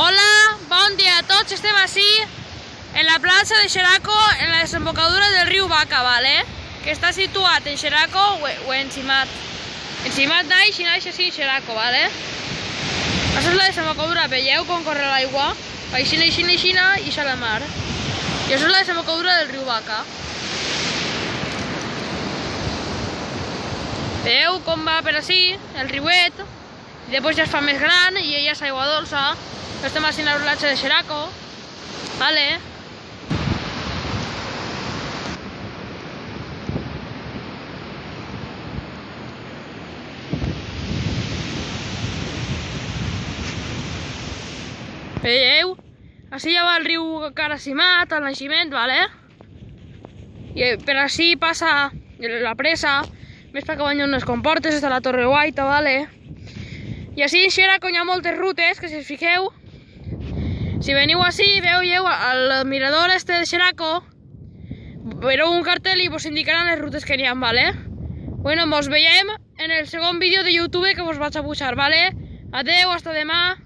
Hola, bon dia a tots, estem així en la platja de Xeraco, en la desembocadura del riu Vaca, ¿vale? Que està situat en Xeraco o en Simat. En Simat naix i naix així en Xeraco, ¿vale? Això és la desembocadura, veieu com corre l'aigua? Aixina i ixa la mar. I això és la desembocadura del riu Vaca. Veieu com va per així, el riuet, i després ja es fa més gran i ella és aigua dolça. Estem així en la platja de Xeraco, vale? Veieu? Així ja va el riu cara a Simat, al naixement, vale? I per així passa la presa, més per que van unes comportes, està la Torre Guaita, vale? I així en Xeraco hi ha moltes rutes, que si us fiqueu, si veniu així, veieu al mirador este de Xeraco, veureu un cartel i vos indicaran les rutes que n'hi ha, vale? Bueno, mos veiem en el segon vídeo de YouTube que vos vaig a pujar, vale? Adeu, hasta demà.